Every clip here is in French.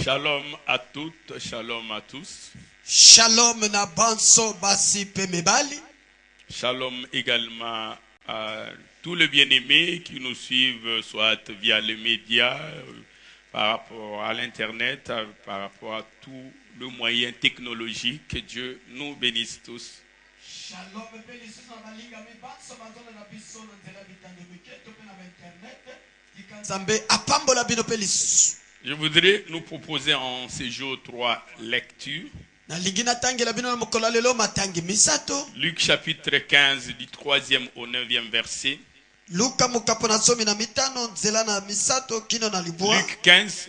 Shalom à toutes, shalom à tous. Shalom na banso basi pemebali. Shalom également à tous les bien-aimés qui nous suivent, soit via les médias, par rapport à l'internet, par rapport à tous les moyens technologiques. Que Dieu nous bénisse tous. Shalom belisuna balinga mi banso bazona na biso na nzela bitande miketo pe na internet. Zambe apambola bino pelis. Je voudrais nous proposer en ces jours 3 lectures. Luc chapitre 15 du 3e au 9e verset. Luc 15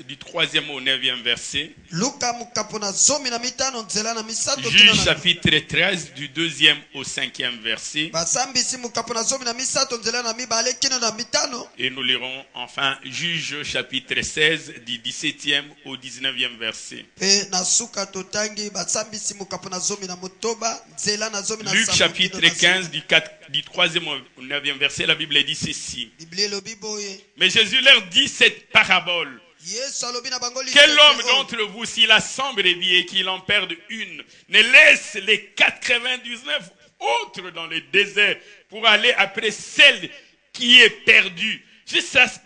du 3e au 9e verset. Juge chapitre 13 du 2e au 5e verset. Et nous lirons enfin Juge chapitre 16 du 17e au 19e verset. Luc chapitre 15 du 3e au 9e verset, la Bible dit ceci. Mais Jésus leur dit cette parabole. Quel homme d'entre vous, s'il a 100 brebis et qu'il en perde une, ne laisse les 99 autres dans le désert pour aller après celle qui est perdue, jusqu'à ce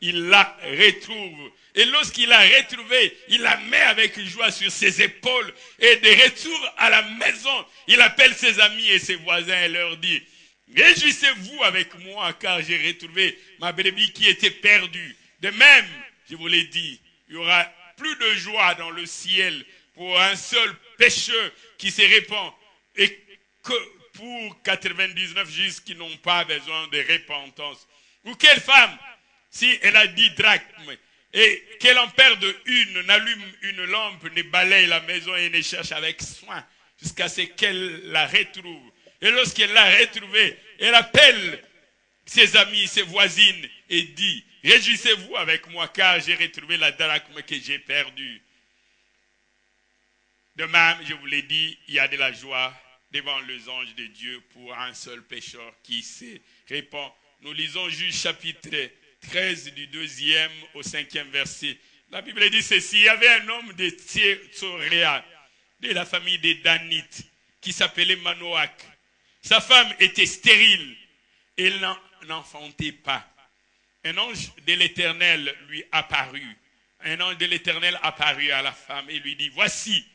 qu'il la retrouve. Et lorsqu'il l'a retrouvée, il la met avec joie sur ses épaules. Et de retour à la maison, il appelle ses amis et ses voisins et leur dit: réjouissez-vous avec moi, car j'ai retrouvé ma brebis qui était perdue. De même, je vous l'ai dit, il y aura plus de joie dans le ciel pour un seul pécheur qui se répand, et que pour 99 justes qui n'ont pas besoin de repentance. Ou quelle femme, si elle a 10 drachmes, et qu'elle en perde une, n'allume une lampe, ne balaye la maison et ne cherche avec soin jusqu'à ce qu'elle la retrouve. Et lorsqu'elle l'a retrouvée, elle appelle ses amis, ses voisines et dit: réjouissez-vous avec moi, car j'ai retrouvé la drachme que j'ai perdue. De même, je vous l'ai dit, il y a de la joie devant les anges de Dieu pour un seul pécheur qui se répand. Nous lisons Juge chapitre 13 du 2e au 5e verset. La Bible dit ceci: il y avait un homme de Tsoréa, de la famille des Danites, qui s'appelait Manoach. Sa femme était stérile et n'enfantait pas. Un ange de l'Éternel lui apparut. Un ange de l'Éternel apparut à la femme et lui dit: voici,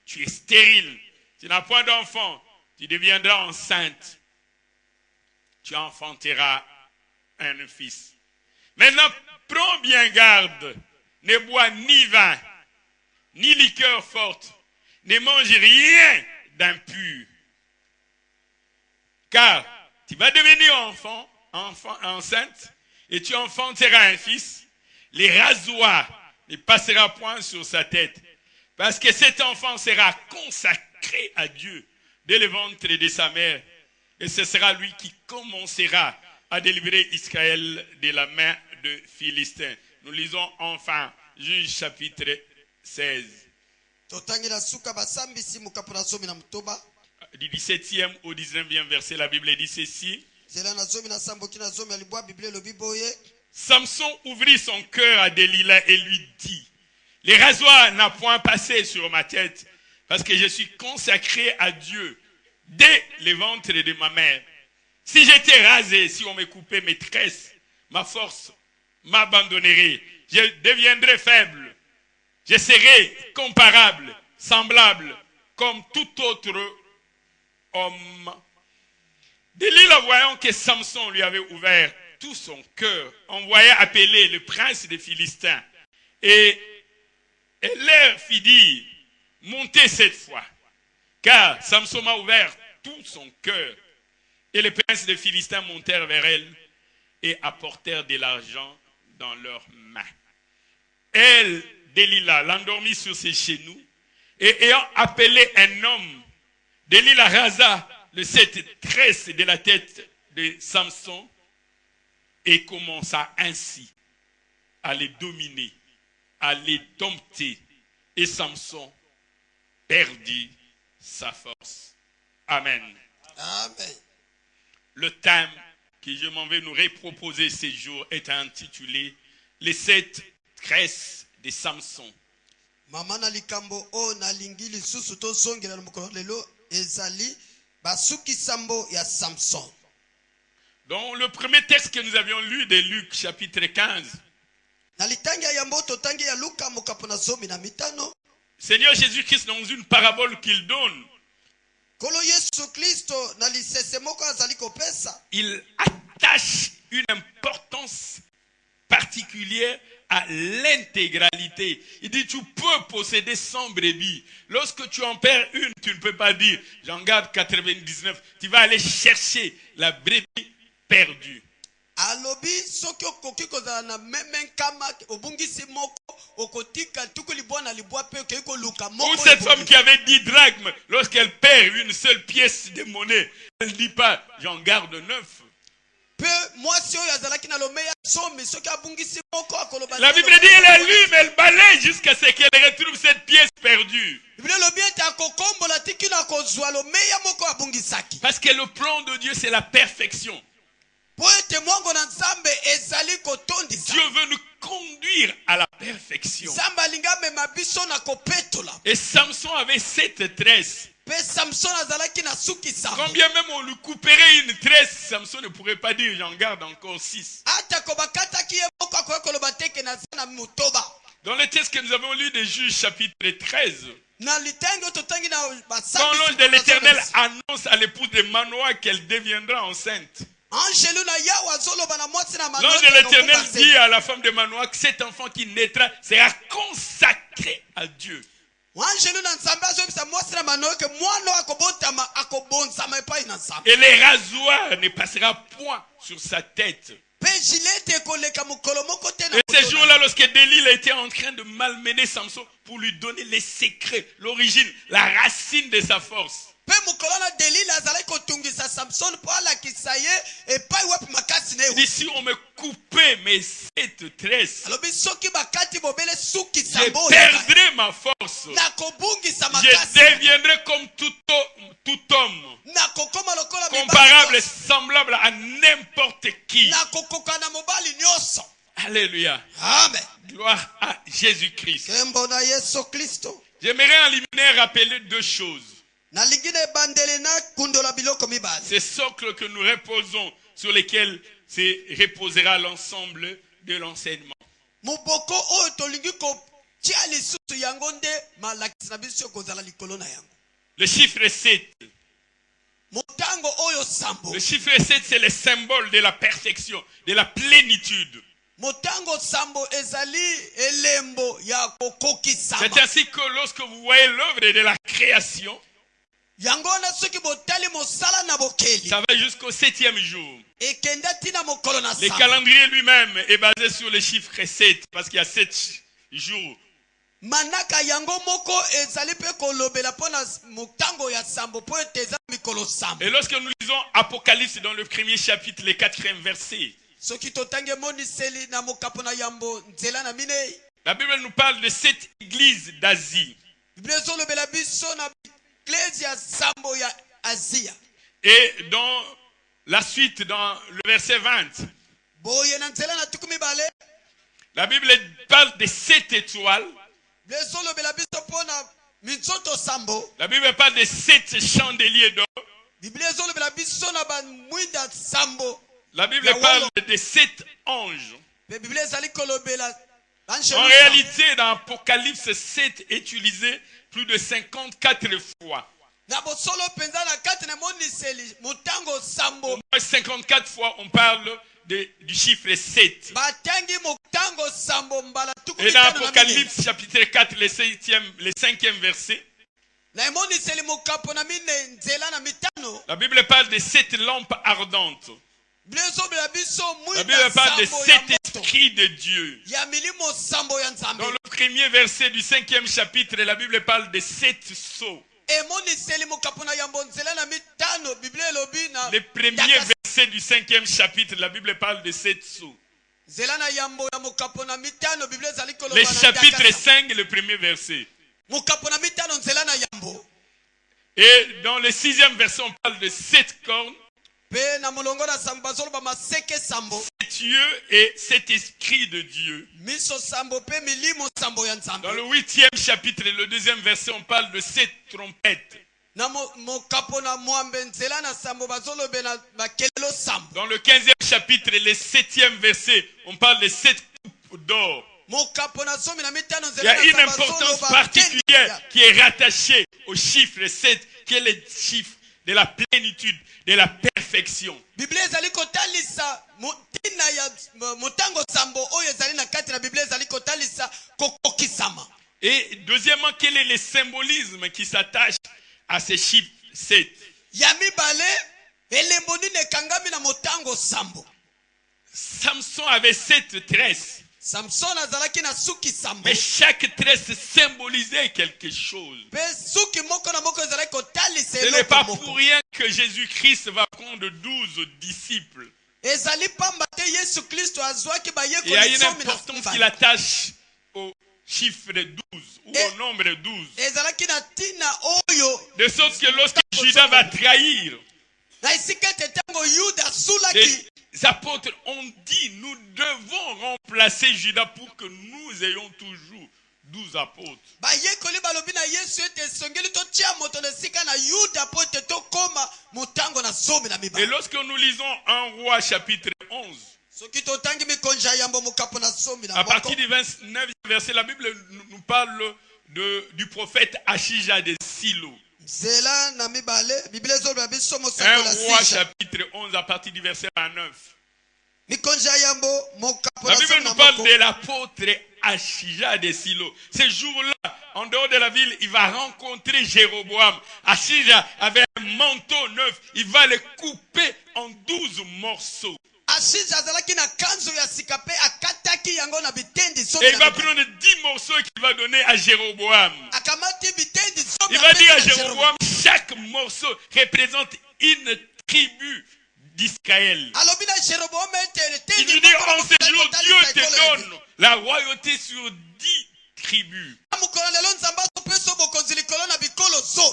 tu es stérile, tu n'as point d'enfant, tu deviendras enceinte, tu enfanteras un fils. Maintenant, prends bien garde, ne bois ni vin, ni liqueur forte, ne mange rien d'impur. Car tu vas devenir enceinte, et tu enfanteras un fils. Les rasoirs ne passera point sur sa tête, parce que cet enfant sera consacré à Dieu dès le ventre de sa mère. Et ce sera lui qui commencera à délivrer Israël de la main de Philistins. Nous lisons enfin Juge chapitre 16. Du 17e au 19e verset, la Bible dit ceci. Samson ouvrit son cœur à Delilah et lui dit: les rasoirs n'ont point passé sur ma tête, parce que je suis consacré à Dieu dès le ventre de ma mère. Si j'étais rasé, si on me coupait mes tresses, ma force m'abandonnerait. Je deviendrais faible. Je serais comparable, semblable, comme tout autre homme. Delilah, voyant que Samson lui avait ouvert tout son cœur, envoya appeler le prince des Philistins. Et elle leur fit dire: montez cette fois, car Samson m'a ouvert tout son cœur. Et les princes des Philistins montèrent vers elle et apportèrent de l'argent dans leurs mains. Elle, Delilah, l'endormit sur ses genoux, et ayant appelé un homme, Delilah rasa le 7 tresses de la tête de Samson et commença ainsi à les dominer, à les dompter. Et Samson perdit sa force. Amen. Amen. Le thème que je m'en vais nous reproposer ces jours est intitulé: les 7 tresses de Samson. Mama na likambo o na lingi lisusu to zongela na mokolo lelo ezali basuki sambo ya Samson. Dans le premier texte que nous avions lu de Luc chapitre 15, Na litangi ya mboto tangi ya Luka mokapo na zomi na mitano. Seigneur Jésus-Christ, dans une parabole qu'il donne, Kolo Yesu Kristo na lisese moko azali kopesa. il attache une importance particulière à l'intégralité. Il dit, tu peux posséder 100 brebis. Lorsque tu en perds une, tu ne peux pas dire, j'en garde 99. Tu vas aller chercher la brebis perdue. Alobi soki okoki kozala na meme kama obungisi moko okotika tukuli bwana libwa pe okoki koluka Ou moko. cette femme qui avait 10 drachmes, lorsqu'elle perd une seule pièce de monnaie, elle ne dit pas, j'en garde 9. Pe mwasi oyo azalaki na lomeya somi soki abungisi moko akoloba. La Bible dit, elle allume, elle balaye jusqu'à ce qu'elle retrouve cette pièce perdue. Biblia lobi ete akokombola tiki na kozwa lomeya moko abungisaki. Parce que le plan de Dieu, c'est la perfection. Po ete mwango na Nzambe ezali kotondisa. Dieu veut nous conduire à la perfection. Nzambe alinga mema biso na kopetola. Et Samson avait 7 tresses. Pe Samson azalaki na suki sambo. Quand bien même on lui couperait une tresse, Samson ne pourrait pas dire j'en garde encore 6. Ata kobakataki ye moko akoki koloba teke na zana mutoba. Dans le texte que nous avons lu de Juges chapitre 13, Na litangi totangi na basambi. quand l'ange de l'Éternel annonce à l'épouse de Manoah qu'elle deviendra enceinte, l'ange de l'Éternel dit à la femme de Manoah que cet enfant qui naîtra sera consacré à Dieu. Et les rasoirs ne passera point sur sa tête. Et ce jour-là, lorsque Delilah était en train de malmener Samson pour lui donner les secrets, l'origine, la racine de sa force, si on me coupait mes 7 tresses, je perdrai ma force. Je deviendrai comme tout homme, comparable, semblable à n'importe qui. Alléluia. Amen. Gloire à Jésus-Christ. J'aimerais en liminaire rappeler 2 choses. Ces socles que nous reposons, sur lesquels se reposera l'ensemble de l'enseignement. Le chiffre 7. Le chiffre 7, c'est le symbole de la perfection, de la plénitude. C'est ainsi que lorsque vous voyez l'œuvre de la création, ça va jusqu'au 7e jour. Le calendrier lui-même est basé sur le chiffre 7 parce qu'il y a 7 jours. Et lorsque nous lisons Apocalypse dans le premier chapitre, le 4e verset, la Bible nous parle de 7 églises d'Asie. Et dans la suite, dans le verset 20, la Bible parle de 7 étoiles. La Bible parle de 7 chandeliers d'or. La Bible parle de 7 anges. En réalité, dans Apocalypse 7 est utilisé plus de 54 fois. Au moins 54 fois, on parle du chiffre 7. Et dans Apocalypse chapitre 4, le 5e verset, la Bible parle de 7 lampes ardentes. La Bible parle de 7 esprits de Dieu. Dans le premier verset du 5e chapitre, la Bible parle de 7 sceaux. Le premier verset du 5e chapitre, la Bible parle de 7 sceaux. Le chapitre 5, le premier verset. Et dans le 6e verset, on parle de 7 cornes. Pe na mulongo na sambo bazoloba maseke sambo. Cet yeux et cet esprit de Dieu. Miso sambo pe milimo sambo ya nzambe. Dans le 8e chapitre, le 2e verset, on parle de 7 trompettes. Na mokapo na mwambe nzela na sambo bazolobe na bakelelo sambo. Dans le 15e chapitre, le 7e verset, on parle de 7 coupes d'or. Il y a une importance particulière qui est rattachée au chiffre 7, qui est le chiffre de la plénitude, de la perfection. Et deuxièmement, quel est le symbolisme qui s'attache à ce chiffre 7? Samson avait 7 tresses. Mais chaque tresse symbolisait quelque chose. Ce n'est pas pour rien que Jésus-Christ va prendre 12 disciples. Il y a une importance qu'il attache au chiffre 12 ou au nombre 12. De sorte que lorsque Judas va trahir, les apôtres ont dit, nous devons remplacer Judas pour que nous ayons toujours 12 apôtres. Et lorsque nous lisons 1 Roi chapitre 11, à partir du 29e verset, la Bible nous parle du prophète Achija de Silo. 1 Roi chapitre 11 à partir du verset 29. La Bible nous parle de l'apôtre Achija de Silo. Ce jour-là, en dehors de la ville, il va rencontrer Jéroboam. Achija avait un manteau neuf. Il va le couper en 12 morceaux. Et il va prendre 10 morceaux qu'il va donner à Jéroboam. Il va dire à Jéroboam, chaque morceau représente une tribu d'Israël. Il lui dit, en ce jour, Dieu te donne la royauté sur 10 tribus.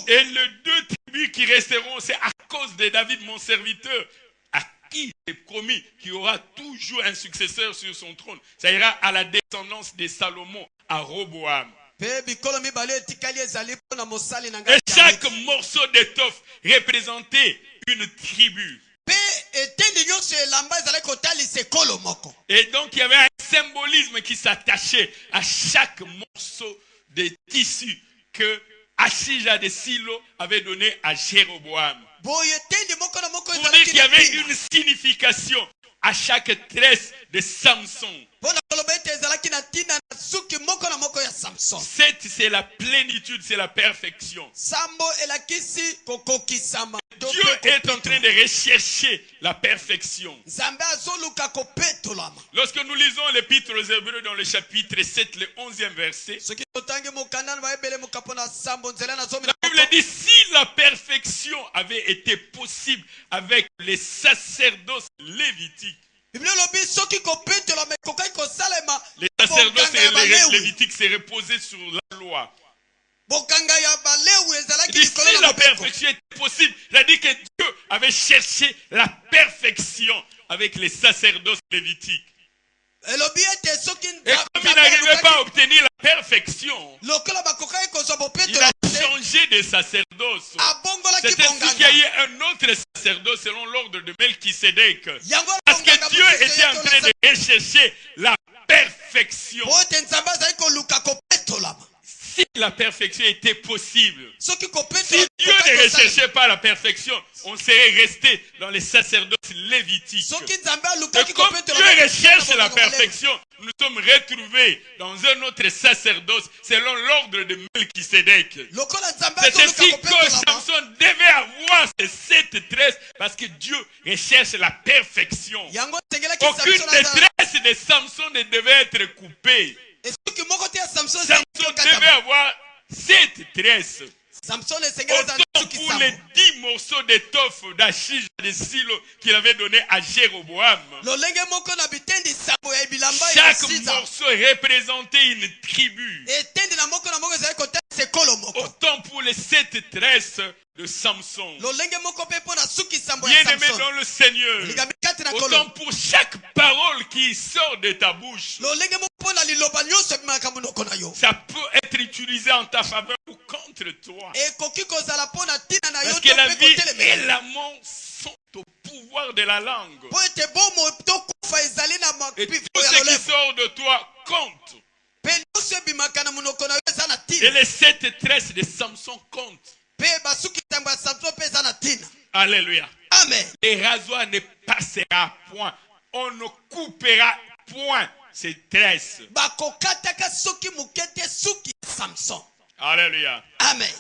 Et les 2 tribus qui resteront, c'est à cause de David, mon serviteur, à qui j'ai promis qu'il y aura toujours un successeur sur son trône. Ça ira à la descendance de Salomon, à Roboam. Et chaque morceau d'étoffe représentait une tribu. Et donc il y avait un symbolisme qui s'attachait à chaque morceau de tissu que Achija de Silo avait donné à Jéroboam. Pour dire qu'il y avait une signification à chaque tresse de Samson. 7, c'est la plénitude, c'est la perfection. Dieu est en train de rechercher la perfection. Lorsque nous lisons l'épître aux Hébreux dans le chapitre 7, le 11e verset, la Bible dit, si la perfection avait été possible avec les sacerdoces lévitiques, les sacerdoces et les lévitiques se reposaient sur la loi. Si la perfection était possible, c'est-à-dire que Dieu avait cherché la perfection avec les sacerdoces lévitiques. Et comme il n'arrivait pas à obtenir la perfection, il a changé de sacerdoce. C'est ainsi qu'il y a eu un autre sacerdoce selon l'ordre de Melchisédek. Parce que Dieu était en train de rechercher la perfection. Si la perfection était possible, si Dieu ne recherchait pas la perfection, on serait resté dans les sacerdoces lévitiques. Et comme Dieu recherche la perfection, nous sommes retrouvés dans un autre sacerdoce selon l'ordre de Melchisédek. C'est ainsi que Samson devait avoir ces 7 tresses parce que Dieu recherche la perfection. Aucune des tresses de Samson ne devait être coupée. Samson devait avoir 7 tresses. Autant pour les 10 morceaux d'étoffe d'Achija de Silo qu'il avait donné à Jéroboam. Chaque morceau représentait une tribu. Autant pour les les 7 tresses de Samson. lolenge moko pe mpo na suki sambo Bien ya aimé Samson. dans le Seigneur, Likambi kati na autant kolo. pour chaque parole qui sort de ta bouche, lolenge moko mpo na liloba nyonso ebimaka monoko na yo. ça peut être utilisé en ta faveur ou contre toi. Ekoki kozala mpo na ntina na yo Parce to que la mpe vie et kotelemela. la mort sont au pouvoir de la langue. Po ete bomo tokufa ezali na Et mapivo tout ya ce qui lolemo. sort de toi compte. Mpe nyonso ebimaka na monoko na yo eza na Et ntina. les 7 tresses de Samson comptent. Mpe basuki sambo ya Samson mpe eza na ntina. Alléluia. Amen. Les rasoirs ne passera point. On ne coupera point ces tresses. Bakokataka soki moke te suki ya Samson. Alléluia. Amen.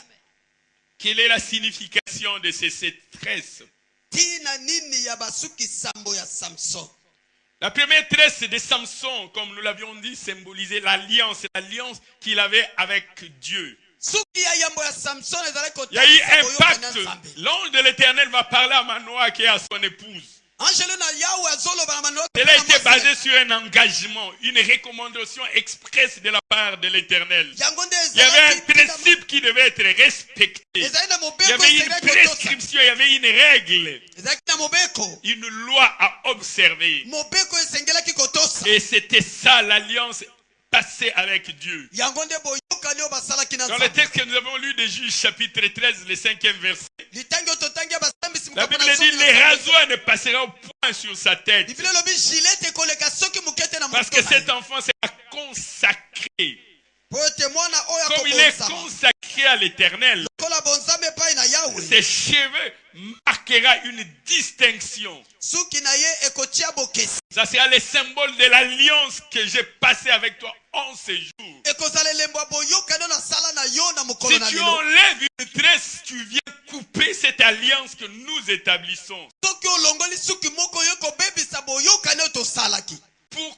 Quelle est la signification de ces 7 tresses? Tina nini ya basuki sambo ya Samson. La première tresse de Samson, comme nous l'avions dit, symbolisait l'alliance qu'il avait avec Dieu. Suki ya yambo ya Samson ezali Il y a eu kotangisa un boyokani pacte. ya Nzambe. L'ange de l'Éternel va parler à Manoah qui est à son épouse. Angelo na Yahweh azoloba na manoa. Cela a été basé sur un engagement, une recommandation expresse de la part de l'Éternel. Il y avait un principe qui devait être respecté. Il y avait une prescription, il y avait une règle, une loi à observer. Et c'était ça l'alliance passée avec Dieu. Dans le texte que nous avons lu de Juges chapitre 13, le 5e verset, la Bible dit les rasoirs ne passeront point sur sa tête. Parce que cet enfant s'est consacré. Comme il est consacré à l'Éternel, ses cheveux marquera une distinction. Ça sera le symbole de l'alliance que j'ai passée avec toi en ce jour. Si tu enlèves une tresse, tu viens couper cette alliance que nous établissons. Pour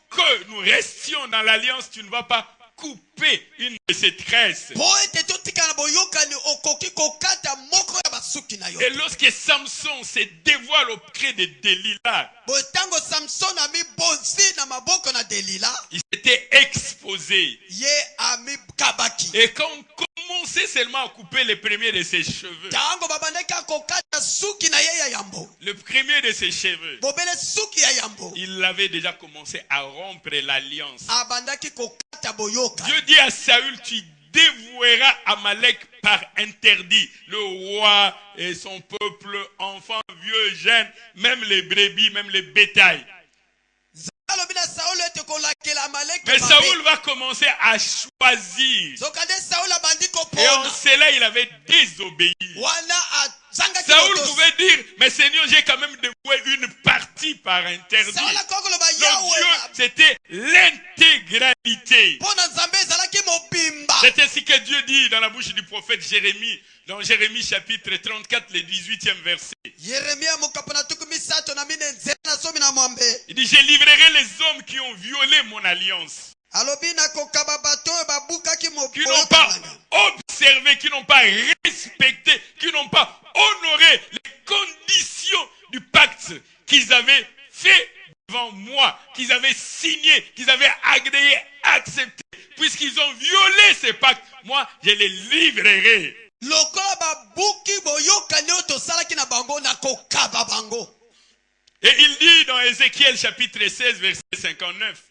que nous restions dans l'alliance, tu ne vas pas couper une de ces tresses. Et lorsque Samson se dévoile auprès de Delilah, il s'était exposé. Et quand on commençait seulement à couper le premier de ses cheveux, le premier de ses cheveux, il avait déjà commencé à rompre l'alliance. Dieu dit à Saül, tu dévoueras Amalek par interdit. Le roi et son peuple, enfants, vieux, jeunes, même les brebis, même les bétails. Mais Saül va commencer à choisir. Et en cela, il avait désobéi. Saül pouvait dire, mais Seigneur, j'ai quand même dévoué une partie par interdit. Le Dieu, c'était l'intégralité. C'est ainsi que Dieu dit dans la bouche du prophète Jérémie, dans Jérémie chapitre 34, le 18e verset. Il dit, je livrerai les hommes qui ont violé mon alliance, qui n'ont pas observé, qui n'ont pas respecté, qui n'ont pas honoré les conditions du pacte qu'ils avaient fait devant moi, qu'ils avaient signé, qu'ils avaient agréé, accepté. Puisqu'ils ont violé ce pacte, moi je les livrerai. Et il dit dans Ézéchiel chapitre 16 verset 59.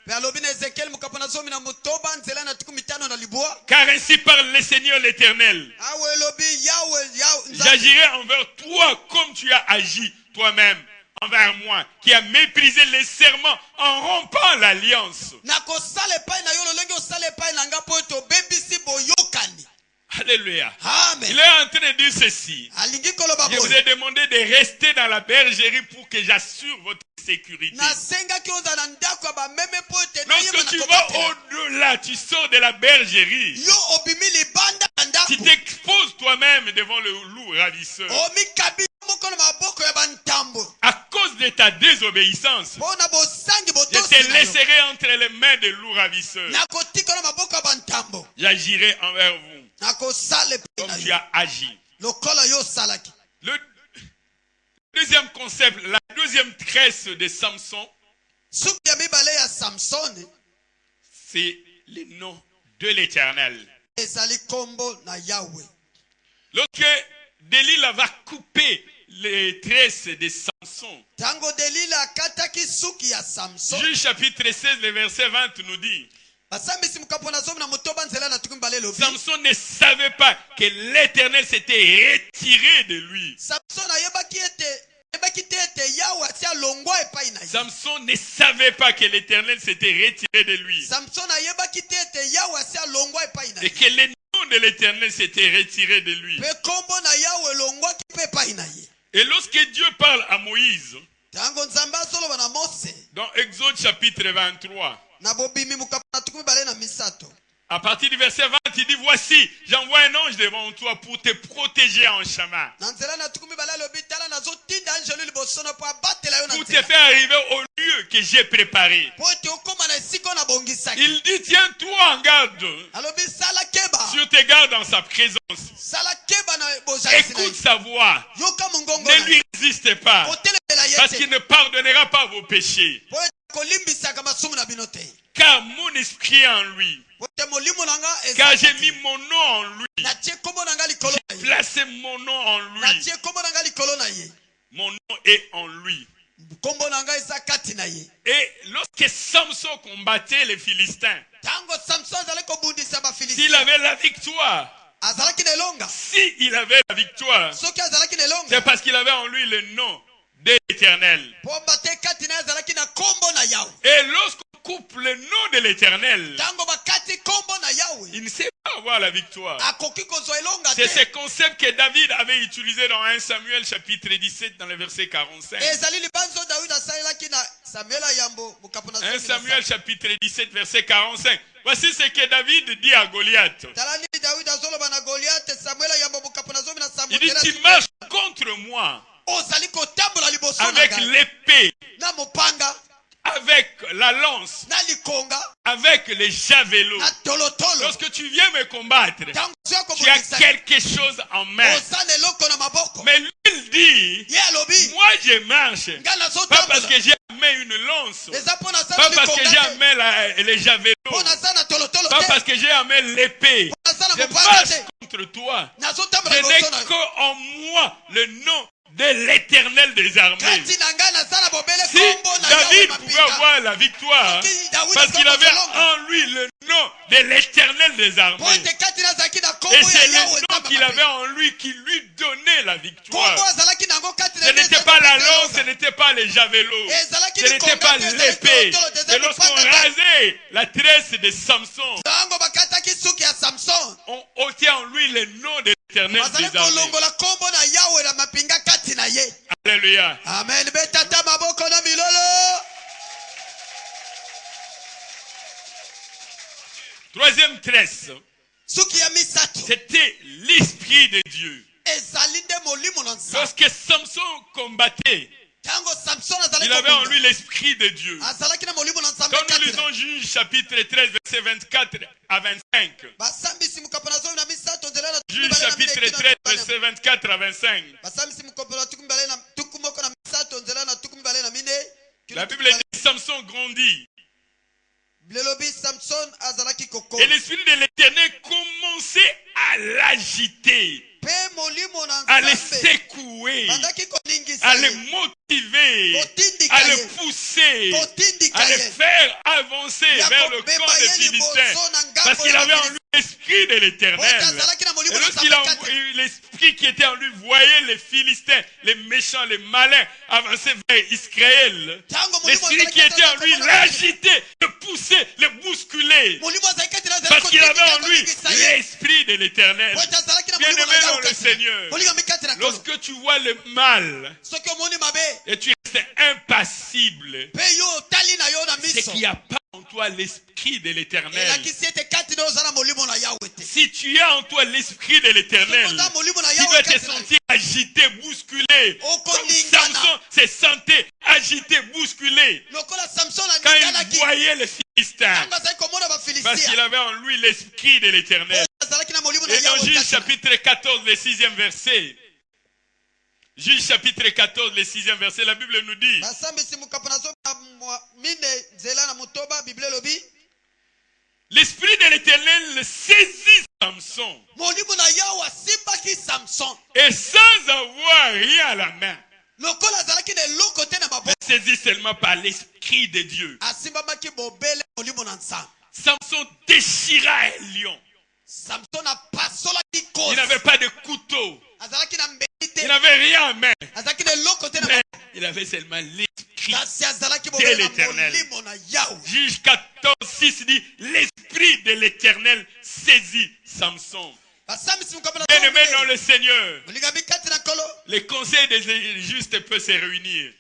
Car ainsi parle le Seigneur l'Éternel. J'agirai envers toi comme tu as agi toi-même envers moi, qui a méprisé les serments en rompant l'alliance. Alléluia. Amen. Il est en train de dire ceci. Je vous ai demandé de rester dans la bergerie pour que j'assure votre sécurité. Lorsque tu vas au-delà, tu sors de la bergerie. Tu t'exposes toi-même devant le loup ravisseur. À cause de ta désobéissance, je te laisserai entre les mains des loups ravisseurs. J'agirai envers vous comme tu as agi. Le deuxième concept, la deuxième tresse de Samson, c'est le nom de l'Éternel. Lorsque Delilah va couper les tresses de Samson, Tango Delila akataki suki ya Samson. Juge chapitre 16, le verset 20 nous dit, Basambisi mukapona zomi na mutoba nzela na tukumbale lobi. Samson ne savait pas que l'Éternel s'était retiré de lui. Samson ayebaki ete Yahweh atia longwa epai na ye. Samson ne savait pas que l'Éternel s'était retiré de lui. Samson ayebaki ete Yahweh atia longwa epai na Et ye. que le nom de l'Éternel s'était retiré de lui. Pe kombo na Yahweh longwa ki pe epai na ye. Et lorsque Dieu parle à Moïse, Tango nzambe azoloba na Mose dans Exode chapitre 23, na bobimi mukapona tukumbale na misato. à partir du verset 20, il dit, voici, j'envoie un ange devant toi pour te protéger en chemin, Na nzela na tukumbale lobi tala nazotinda anjelu liboso na po abatela yo na pour te nzela. faire arriver au lieu que j'ai préparé. Po ete okoma na esika na bongisaki. Il dit, tiens-toi en garde Alobi sala keba. sur tes gardes en sa présence. Sala keba na bojalisi na Écoute ye. sa voix. Yoka mongongo Ne na lui résistez pas, otelemela ye parce te. qu'il ne pardonnera pas vos péchés. Po ete kolimbisaka masumu na bino te. Car mon esprit est en lui. Po ete molimo na nga Car j'ai ezalaki. mis mon nom en lui. Natie kombo na nga likolo na J'ai ye. placé mon nom en lui. Natie kombo na nga likolo na ye. Mon nom est en lui. Kombo na nga eza kati na ye. Et lorsque Samson combattait les Philistins, Tango Samson azalaki kobundisa s'il bafilistia. avait la victoire, Azalaki na elonga. s'il avait la victoire, Soki azalaki na elonga. c'est parce qu'il avait en lui le nom de l'Éternel. Po mbate kati na ye azalaki na kombo na Yahweh. Et lorsqu'on coupe le nom de l'Éternel, Tango bakati kombo na Yahweh. il ne sait pas avoir la victoire. Akoki kozwa elonga C'est te. ce concept que David avait utilisé dans 1 Samuel chapitre 17 dans le verset 45. Ezali libanzo David asalelaki na Samuel Yambo mukapona 1 Samuel chapitre 17 verset 45. Voici ce que David dit à Goliath. Talani David azoloba na Goliath Samuel Yambo mukapona zomi na Il dit, Samuel. tu marches contre moi Ozali kotambola liboso na avec ngai. l'épée, Na mopanga, avec la lance, na likonga, avec les javelots. na tolotolo. Lorsque tu viens me combattre, Tango sio tu as kobundisa. quelque chose en main. Ozana eloko na maboko. Mais lui, il dit, Ye alobi. moi je marche, Nga pas nazotambola. parce que j'ai en main une lance, Eza pona pas sana parce que j'ai likonga en te. main les javelots, Pona sana tolotolo pas te. parce que j'ai en main l'épée. Pona sana Je mopanga marche te. contre toi. Nazotambola Je n'ai liboso na yo. qu'en moi le nom de l'Éternel des armées. Kati na ngai nasala bobele Si kombo na Yahweh David pouvait mapinga. avoir la victoire, Soki David parce qu'il avait azolonga. en lui le nom de l'Éternel des Po armées. ete kati nazalaki na Et kombo ya c'est le Yahweh nom qu'il avait en lui qui lui donnait la kombo victoire. azalaki nango kati na Ce ye n'était ezalaki pas la kopesa lance, elonga. ce n'était pas les javelots, Ezalaki ce n'était likonga pas te, ezalaki l'épée. tolotolo te, Et ezalaki lorsqu'on mopanga te. rasait la tresse de Samson, Tango bakataki suki ya Samson. on ôtait en lui le nom de l'Éternel Bazali des armées. kolongola kombo na Yahweh na mapinga kati na ye. Alléluia. Amen. Betata maboko na milolo. Troisième tresse, Suki ya misato. c'était l'Esprit de Dieu. Ezali nde molimo na nzambe. Lorsque Samson combattait, Tango Samson azali il avait en kobunda. lui l'Esprit de Dieu. Azalaki na molimo na nzambe Quand nous kati na ye. lisons Juge chapitre 13, verset 24 à 25. Basambisi mukapona zomi na misato nzela na Juge tukumbale na chapitre mineki na 13, tukubale. verset 24 à 25. Basambisi mukapona tukumbale na tukumoko na misato nzela na tukumbale na mine. La Bible dit Samson grandit. Blelobi Samson azalaki koko. Et l'Esprit de l'Éternel commençait à l'agiter, Pe molimo na à le nzambe. secouer, Bandaki koningisa à le ye. motiver, Kotindika à le ye. pousser, Kotindika à le ye. faire avancer vers le camp des Philistins. Parce qu'il avait en lui l'Esprit de l'Éternel. Et lorsqu'il a eu l'Esprit qui était en lui, voyait les Philistins, les méchants, les malins avancer vers Israël. L'Esprit qui était en lui l'agitait, le poussait, le bousculait. Parce qu'il avait en lui l'Esprit de l'Éternel. Bien-aimé dans le Seigneur, lorsque tu vois le mal et tu restes impassible, c'est qu'il n'y a pas en toi l'Esprit de l'Éternel. Si tu as en toi l'Esprit de l'Éternel, tu vas te sentir agité, bousculé. Comme Samson se sentait agité, bousculé quand il voyait les Philistins. Parce qu'il avait en lui l'Esprit de l'Éternel. Et dans Juge chapitre 14, le 6e verset. Juge chapitre 14, le 6e verset, la Bible nous dit: l'Esprit de l'Éternel saisit Samson. molimo na yawe asimbaki Samson Et sans avoir rien à la main, lokola azalaki na eloko te na mais maboko saisi seulement par l'Esprit de Dieu. asimbamaki bobele molimo na nzambe. Samson déchira un lion. Samson apasolaki Il kosi n'avait pas de couteau. azalaki na mbeli Il te n'avait rien en main. azalaki na eloko te na Mais maboko il avait seulement l'Esprit. kasi azalaki bobele na l'Éternel. molimo na yawe. Juge 14, 6 dit, l'Esprit de l'Éternel saisit Samson. Basambisi mukabana Bien-aimé dans le Seigneur, mulingami kati na kolo les conseils des justes peuvent se réunir.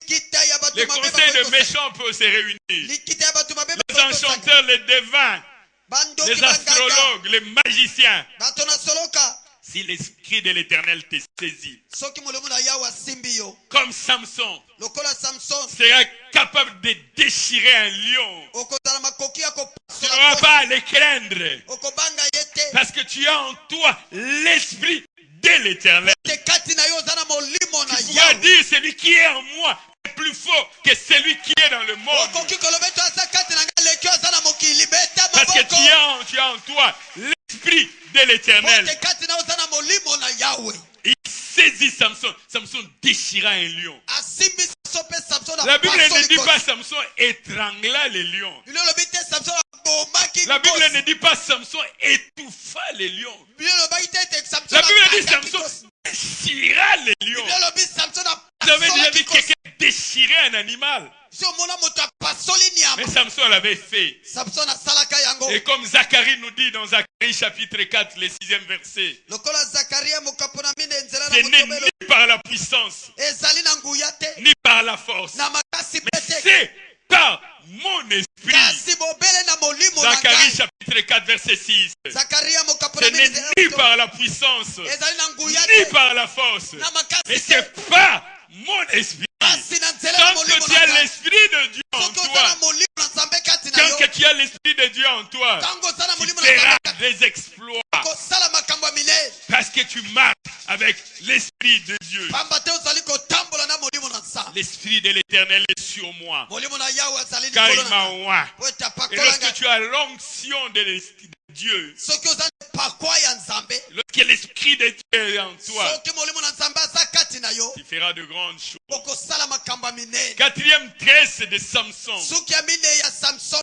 likita ya batu Les mabe conseils de bakoki méchants peuvent se réunir. likita ya batu mabe Les bakoki kosala. enchanteurs, les devins, Bandoki les banganga astrologues, les magiciens. bato na soloka Si l'Esprit de l'Éternel te saisit, soki molimo na yawe asimbi yo comme Samson lokola Samson sera capable de déchirer un lion, okozala makoki ya tu kopasola n'auras kosi. pas à le craindre. okobanga ye te Parce que tu as en toi l'Esprit de l'Éternel. te kati na yo oza na molimo na Tu pourras yawe dire, celui qui est en moi est plus fort que celui qui est dans le monde. okoki koloba ete aza kati na ngai leki oyo aza na mokili beta Parce que maboko tu as en toi l'Esprit de l'Éternel. ote kati na yo oza na molimo na yawe Il saisit Samson. Samson déchira un lion. asimbi Samson mpe Samson La Bible ne apasoli dit kosi. pas Samson étrangla les lions. Bino lobi te Samson abomaki La Bible kosi. ne dit pas Samson étouffa les lions. Bino lobaki te ete Samson La Bible dit akangaki Samson kosi. déchira les lions. Bino lobi Samson Vous avez déjà apasolaki vu kosi. quelqu'un déchirer un animal? Si omona moto apasoli nyama Mais Samson l'avait fait. Samson asalaka yango Et comme Zacharie nous dit dans Zacharie chapitre 4, le 6e verset, lokola Zakaria mokapo na mine nzela na ce n'est motobelo ni par la puissance, ezali na nguya te ni par la force, na makasi mais mpe te c'est par mon esprit. kasi bobele na molimo na Zacharie ngai. chapitre 4, verset 6. Zakaria mokapo Ce na n'est mine nzela ni na par motobelo la puissance, ezali na nguya ni te par la force, na makasi mais te c'est par mon esprit. kasi na nzela na Tant molimo que tu na as ngai l'esprit de Dieu en soki oza na toi, molimo na nzambe kati na tant yo que tu as l'esprit de Dieu en toi, ntango oza na tu molimo na feras nzambe kati des exploits. kosala makambo ya minene Parce que tu marches avec l'esprit de Dieu. pamba te ozali kotambola na molimo na nzambe L'esprit de l'Éternel est sur moi, molimo na yawe azali car likolo il na m'a ngai oint. po ete Et apakola lorsque ngai tu as l'onction de l'Esprit de Dieu, soki oza na pakwa ya nzambe lorsque l'Esprit de Dieu est en toi, soki molimo na nzambe aza kati na yo tu feras de grandes choses. okosala makambo ya minene Quatrième tresse de Samson. suki ya minei ya Samson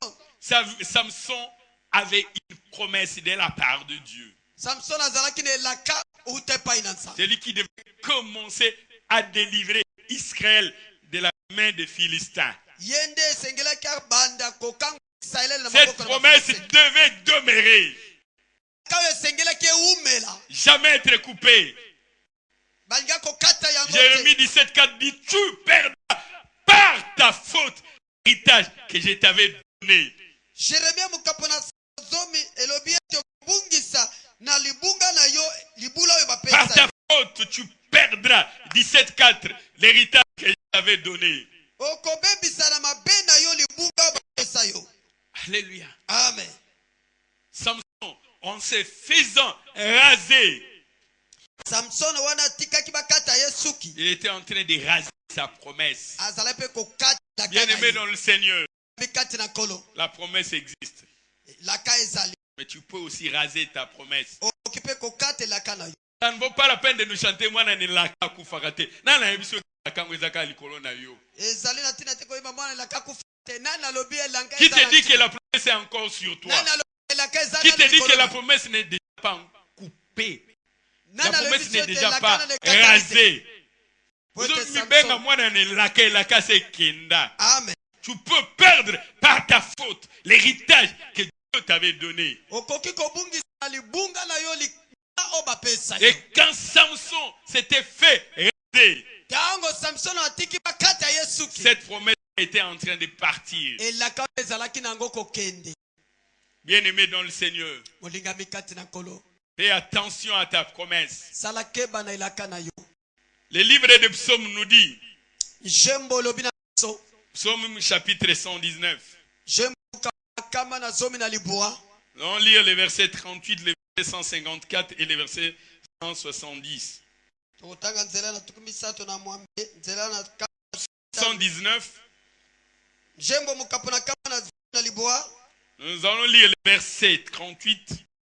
Samson avait une promesse de la part de Dieu. Samson azalaki na elaka outa epai na nzambe C'est lui qui devait commencer à délivrer Israël de la main des Philistins. ye nde esengelaki abanda kokanga israele na Cette maboko na promesse Bafilisti. devait demeurer, Elaka oyo esengelaki eumela jamais être coupée. balinga kokata yango Jérémie te 17,4 dit, tu perdras par ta faute l'héritage que je t'avais donné. Jeremia mokapo na zomi elobi ete okobungisa na libunga na yo libula oyo Par bapesa ta yo. faute, tu perdras 17,4 l'héritage que je t'avais donné. okobebisa na mabe na yo libunga oyo bapesa yo. Alléluia. Amen. Samson, en se faisant raser, Samson wana atikaki bakata ye suki il était en train de raser sa promesse. azala mpe kokata Bien-aimé dans le Seigneur, kati na kolo la promesse existe. laka ezali Mais tu peux aussi raser ta promesse. okoki mpe kokata elaka na yo. Ça ne vaut pas la peine de nous chanter mwana nelaka kufaka te. Nana yebiso kango ezaka likolo na yo. ezali na ntina te koyeba mwana elaka kufa te nani alobi elanga Qui te ezala dit te? que la promesse est encore sur toi? nani alobi elaka ezala Qui te na dit likolo que la na- promesse n'est déjà pas coupée? La nani alobi promesse biso n'est ete déjà elaka pas na nekatali te? rasée. Po ete Ozomibenga Samson- mwana nelaka elaka se kenda. Amen. Tu peux perdre par ta faute l'héritage que Dieu t'avait donné. okoki kobungisa na libunga na yo likuna oyo bapesa yo. Et quand Samson s'était fait raser, ntango samson atiki bakata ye suki cette promesse était en train de partir. elaka oyo ezalaki nango kokende. Bien-aimé dans le Seigneur, molingami kati na nkolo fais attention à ta promesse. sala keba na elaka na yo. Le livre de Psaume nous dit, njembo olobi na biso Psaume chapitre 119, njembo kama na zomi na libwa nous allons lire les versets 38, les versets 154 et les versets 170. tokotanga nzela na tuku misato na mwambe nzela na 119, njembo mokapo na kama na zomi na libwa nous allons lire les versets 38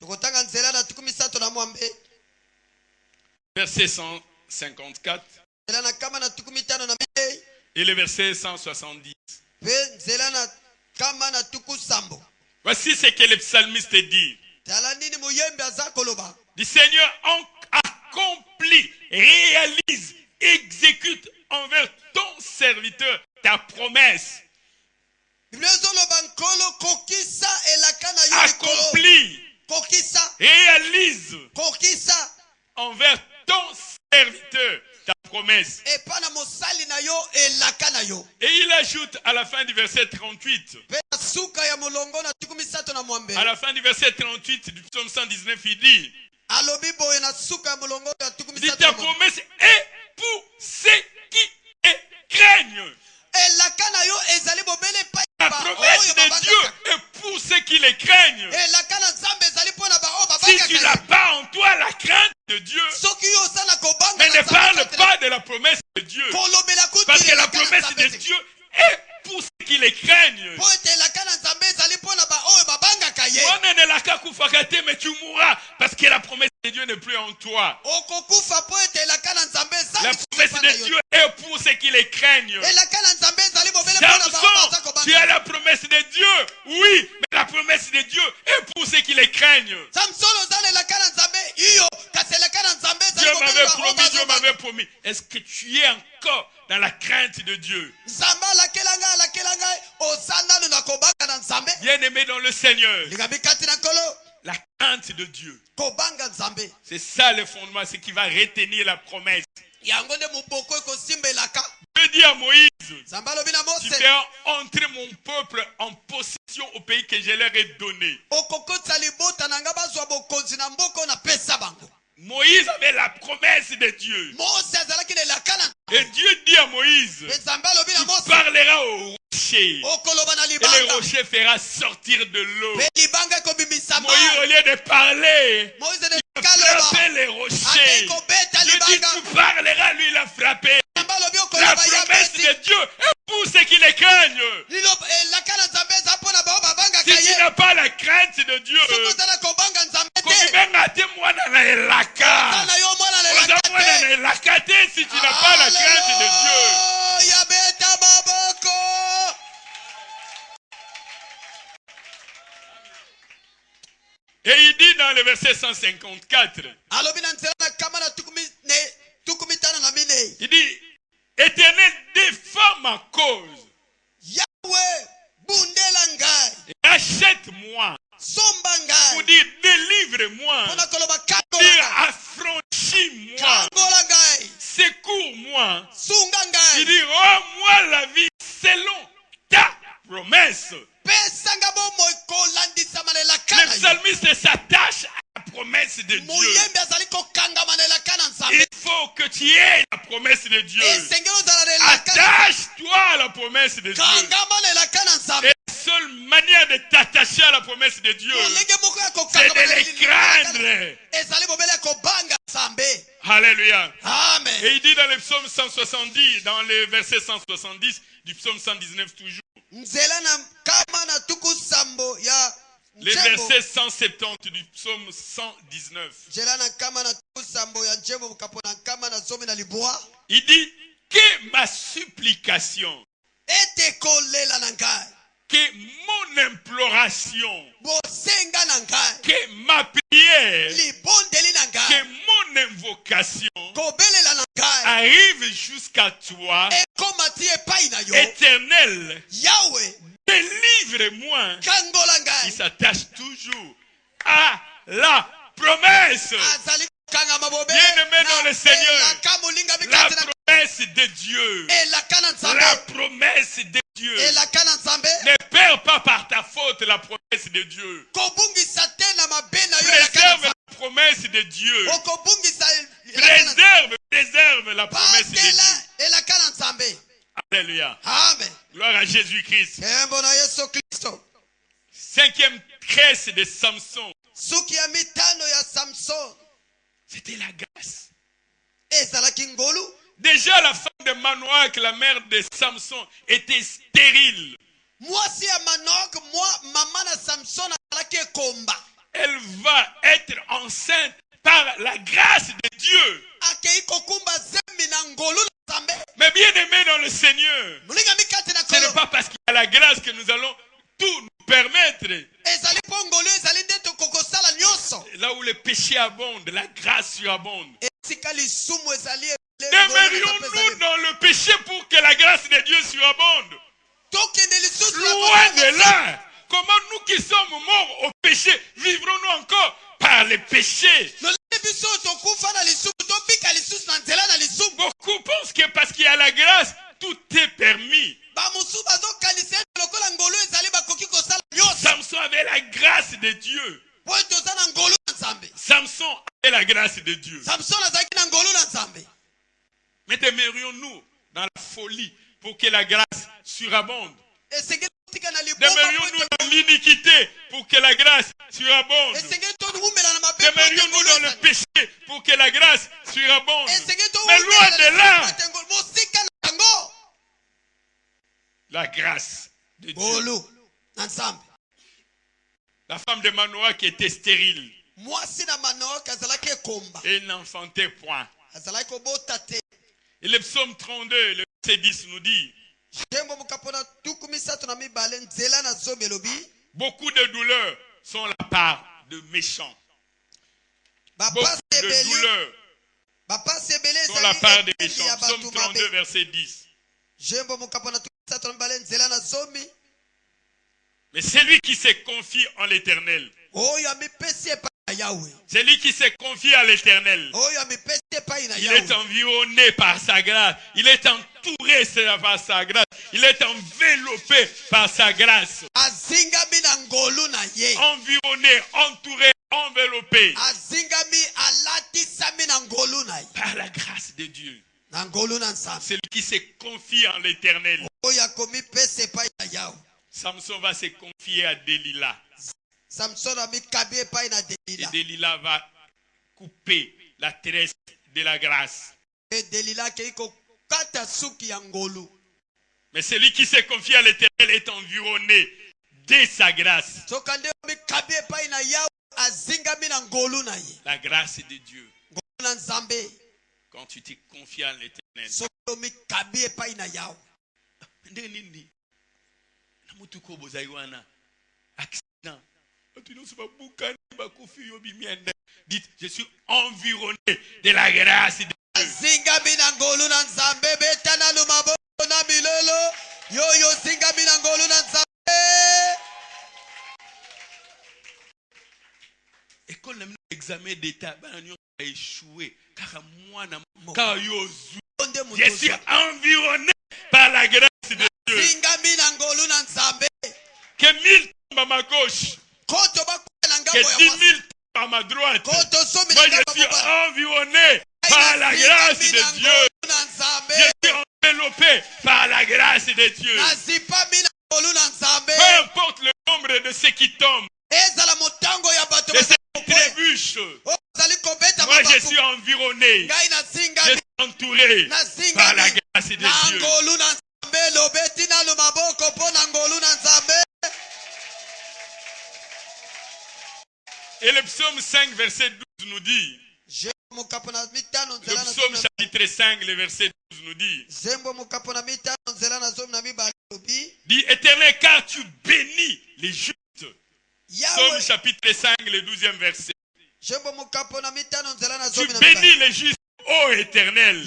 Tukotanga nzela na 13 verset 154 nzela na kama na 15 et le verset 170. pe nzela na kama na 7. Voici ce que le psalmiste dit. Tala nini muyembe aza koloba. Le Seigneur accomplit, réalise, exécute envers ton serviteur ta promesse. Accomplit, réalise envers ton serviteur ta promesse. Et il ajoute à la fin du verset 38, à la fin du verset 38 du psaume 119, il dit, ta promesse est pour ceux qui craignent. La promesse de Dieu est pour ceux qui les craignent. Si tu n'as pas en toi la crainte de Dieu, mais ne parle pas de la promesse de Dieu. Parce que la promesse de Dieu est pour ceux qui les craignent. Mais tu mourras parce que la promesse de Dieu n'est plus en toi. La promesse de Dieu est pour ceux qui les craignent. Samson, tu as la promesse de Dieu. Oui, mais la promesse de Dieu est pour ceux qui les craignent. Dieu m'avait promis. Est-ce que tu es encore dans la crainte de Dieu? Bien-aimé dans le Seigneur, la crainte de Dieu, c'est ça le fondement, c'est qui va retenir la promesse. Dieu dit à Moïse, tu feras entrer mon peuple en possession au pays que je leur ai donné. Moïse avait la promesse de Dieu. Et Dieu dit à Moïse, tu parleras au rocher. Et le rocher fera sortir de l'eau. Moïse, au lieu de parler, il a frappé les rochers. Dieu dit, tu parleras, lui il a frappé. La promesse de Dieu est pour ceux qui les craignent. Si tu n'as pas la crainte de Dieu, si tu n'as pas la crainte de Dieu. Et il dit dans le verset 154, il dit, Éternel, défends ma cause. Achète-moi. Pour dire, délivre-moi. Pour dire, affranchis-moi. Secours-moi. Il dit, rends-moi la vie selon ta promesse. Le psalmiste s'attache à la promesse de Dieu. Il faut que tu aies la promesse de Dieu. Attache-toi à la promesse de Dieu. Et la seule manière de t'attacher à la promesse de Dieu, c'est de les craindre. Alléluia. Amen. Et il dit dans le psaume 170, dans le verset 170 du psaume 119 toujours, le verset 170 du psaume 119, il dit que ma supplication, que mon imploration, que ma prière, que mon invocation arrive jusqu'à toi, Éternel, délivre-moi. Il s'attache toujours à la promesse. Bien-aimé dans le Seigneur, la promesse de Dieu, la promesse de Dieu, ne perds pas par ta faute la promesse de Dieu. Préserve la promesse de Dieu. Préserve la promesse de Dieu. Alléluia. Amen. Gloire à Jésus-Christ. Cinquième tresse de Samson, c'était la grâce. Déjà la femme de Manoach, la mère de Samson, était stérile. elle va être enceinte par la grâce de Dieu. Mais bien aimé dans le Seigneur, ce n'est pas parce qu'il y a la grâce que nous allons tout nous permettre. Là où le péché abonde, la grâce surabonde. Demeurions-nous dans le péché pour que la grâce de Dieu surabonde? Loin de là. Comment nous qui sommes morts au péché, vivrons-nous encore par le péché? Beaucoup pensent que parce qu'il y a la grâce, tout est permis. Samson avait la grâce de Dieu. Samson avait la grâce de Dieu. Mais demeurions-nous dans la folie pour que la grâce surabonde? Demeurions-nous dans l'iniquité pour que la grâce surabonde? Demeurions-nous dans le péché pour que la grâce surabonde? Mais loin de là, la grâce de Dieu. La femme de Manoah qui était stérile et n'enfantait point. Et le psaume 32, le verset 10 nous dit: beaucoup de douleurs sont la part de méchants. Beaucoup de douleurs sont la part des méchants. Psaume 32, verset 10. Mais celui qui se confie en l'Éternel, celui qui se confie à l'Éternel, il est environné par sa grâce. Il est entouré par sa grâce. Il est enveloppé par sa grâce. Environné, entouré, enveloppé par la grâce de Dieu. Celui qui se confie en l'Éternel. Samson va se confier à Delilah. Et Delilah va couper la tresse de la grâce. Mais celui qui se confie à l'Éternel est environné de sa grâce. La grâce de Dieu. Quand tu te confies à l'Éternel. Dites, je suis environné de la grâce de Dieu. École l'examen d'état a échoué car moi je suis environné par la grâce de Dieu. Que 1000 tombent à ma gauche, que 10 000 tombent à ma droite, moi je suis environné par la grâce de Dieu. Je suis enveloppé par la grâce de Dieu. Peu importe le nombre de ceux qui tombent, de ceux qui trébuchent, moi je suis environné, je suis entouré par la grâce de Dieu. Et le psaume 5, verset 12 nous dit, le psaume chapitre 5, le verset 12 nous dit, dit, Éternel, car tu bénis les justes. Psaume chapitre 5, le 12e verset. Tu bénis les justes, ô Éternel.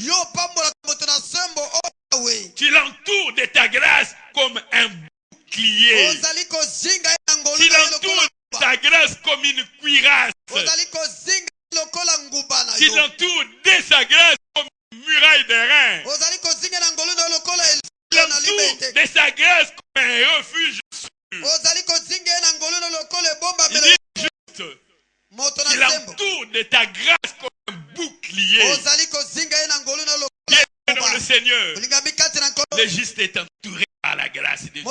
Tu l'entoures de ta grâce comme un bouclier. Tu l'entoures de ta grâce comme une cuirasse. Tu l'entoures de sa grâce comme une muraille de rein. Tu l'entoures de sa grâce comme un refuge sûr. Il dit juste, tu l'entoures de ta grâce comme un bouclier. Bien dans le Seigneur, le juste est entouré par la grâce de Dieu.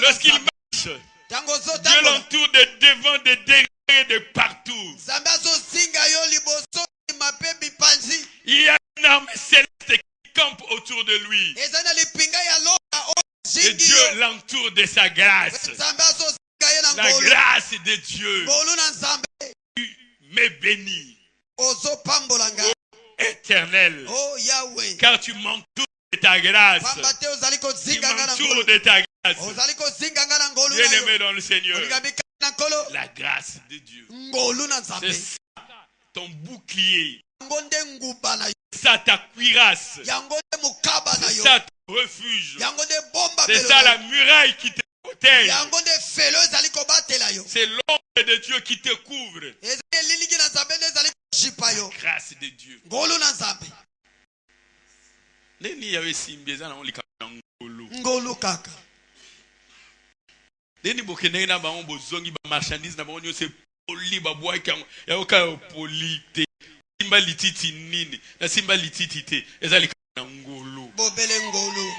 Lorsqu'il marche, Dieu l'entoure de devant, de derrière et de partout. Il y a une arme céleste qui campe autour de lui. Et Dieu l'entoure de sa grâce. na La ngolu. grâce de Dieu Ngolu na nzambe. me bénit. Ozo pambola nga. Éternel, Oh Yahweh. car tu m'entoures de ta grâce. Pamba te ozali Tu kozinga nga na m'entoures ngolu. de ta grâce. Ozali kozinga nga na ngolu na Bien-aimé yo. dans le Seigneur, Olinga bika na nkolo. la grâce de Dieu. Ngolu na nzambe. C'est ça ton bouclier. Yango nde nguba na yo. C'est ça ta cuirasse. Yango nde mukaba na C'est yo. ça ton refuge. Yango nde bomba C'est belo ça na la yo. muraille qui te protège. Yango nde felo ezali kobatela yo. C'est l'ombre de Dieu qui te couvre. Ezali eliliki na nzambe nde ezali koshipa yo. Grâce de Dieu. Ngolu na nzambe. Neni yawe simbi eza na olika na ngolo. Ngolu kaka. Neni bokendenge na bango bozongi ba marchandise na bango nyonso poli ba boaki yango yaoka poli te. Simba lititi nini na simba lititi te ezali na ngolo. Bobele ngolu.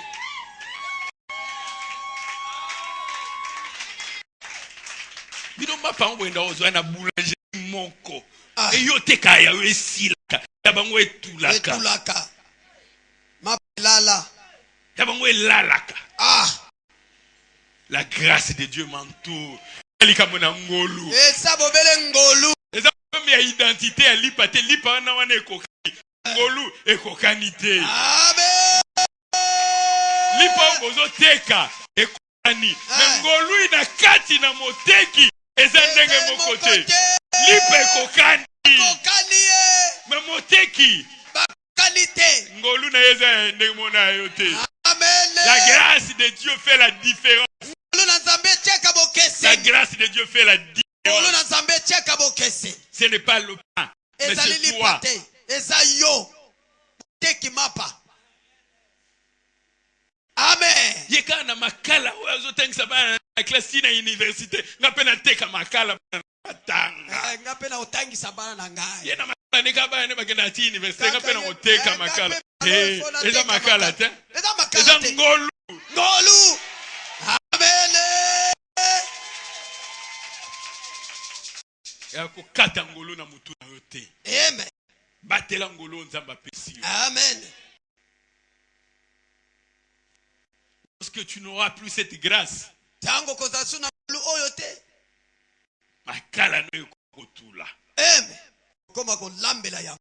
Bino mapa ngo enda ozwa na boulanger moko. Ah. E yo te kaya yo esilaka. Ya bango etulaka. Etulaka. Mapelala. Ya bango elalaka. Ah. La grâce de Dieu m'entoure. Alika mona ngolo. Esa bobele ngolu. Eza comme ya identité ya lipa te lipa na wana ekokani. Ngolu ekokani te. Amen. Lipa bozo teka ekokani. Mais ngolu ina kati na moteki eza ndenge moko te. Lipa ekokani. Kokanie. Mais moteki Qualité. ngolu na eza ndenge mona yo te. Amen. La grâce de Dieu fait la différence. Ngolu na nzambe cheka bokese. La grâce de Dieu fait la Ngolu différence. na nzambe cheka bokese. Ce n'est pas le pain, mais Ezali c'est toi. lipate. Eza yo. Teki mapa. Amen. Yeka na makala oyo tengisa bana na classe na université ngapena teka makala bana matanga. Ngape na otangisa bana na ngai. Yena makala ne ka bana bakenda ti université ngapena oteka makala. Eh, Eza makala te. Eza makala Eza te. ngolu. Ngolu. Amen. Ya ko kata ngolu na mutu na yo te. Amen. Batela ngolu nzamba pesi. Amen. Parce que tu n'auras plus cette grâce. Tango kozasu na ngolu oyo te. Makala no ekotula. Amen. Koma ko lambela ya.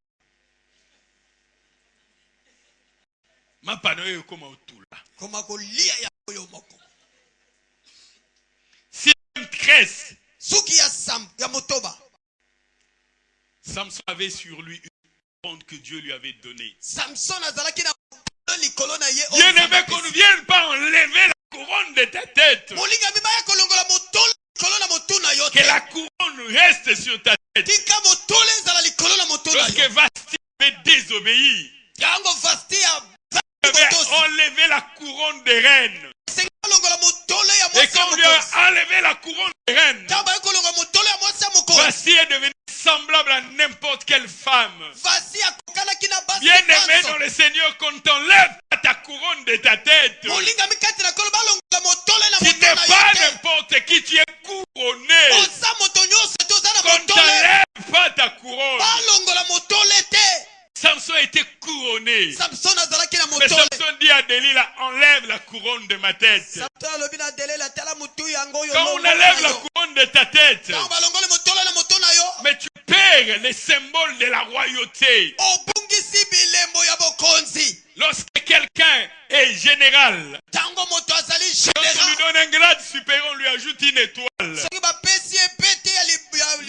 Mapa no ekoma otula. Koma ko lia ya oyo moko. Sixième tresse. Suki ya sam ya motoba. Samson avait sur lui une honte que Dieu lui avait donnée. Samson azalaki na likolo na ye. Bien aimé, qu'on ne vienne pas enlever la couronne de ta tête. Molinga mibaya kolongola motolo likolo na motuna yo te. Que la couronne reste sur ta tête. Tika motole zala likolo na motuna Lorsque yo. Vasti avait désobéi, Yango fasti ya il avait enlevé la couronne de reine. kolongola motole ya Et mwasi ya quand on lui a mokosi. enlevé la couronne de reine, Tamba kolongola motole ya mwasi ya mokosi. Vasti est devenu semblable à n'importe quelle femme. Fasti ya kokana kina basi. Bien aimé dans le Seigneur, qu'on t'enlève pas ta couronne de ta tête. Molinga mikati na kolo balongola motole na Tu n'es motuna pas yo te. n'importe qui, tu es couronné. Oza moto nyonso te oza na Qu'on motole. t'enlève pas ta couronne. Balongola motole te. Samson était couronné. Samson azalaki na Mais motole. Samson dit à Delilah, enlève la couronne de ma tête. Samson alobi na Delilah tala mutu yango yo. Quand on enlève la couronne de ta tête, Tango balongole motole na motuna yo. mais tu perds les symboles de la royauté. Obungisi bilembo ya bokonzi. Lorsque quelqu'un est général, Tango moto azali quand on lui général. donne un grade supérieur, on lui ajoute une étoile. Soki bapesi epete ya